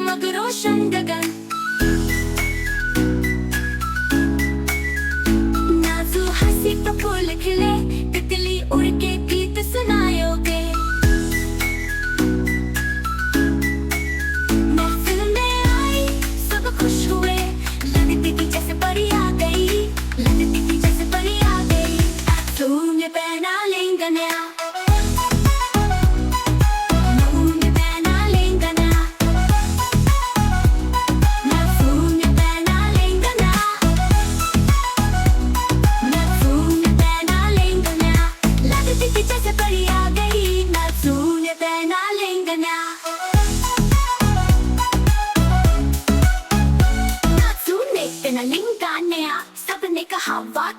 जगमग रोशन गगन। नाजू हंसी तो फूल खिले, तितली उड़ के गीत सुनायोगे। महफिल में आई सब खुश हुए, लगती थी जैसे परी आ गई, लगती थी जैसे परी आ गई। तूने पहना लहंगा नया, सबने कहा वाह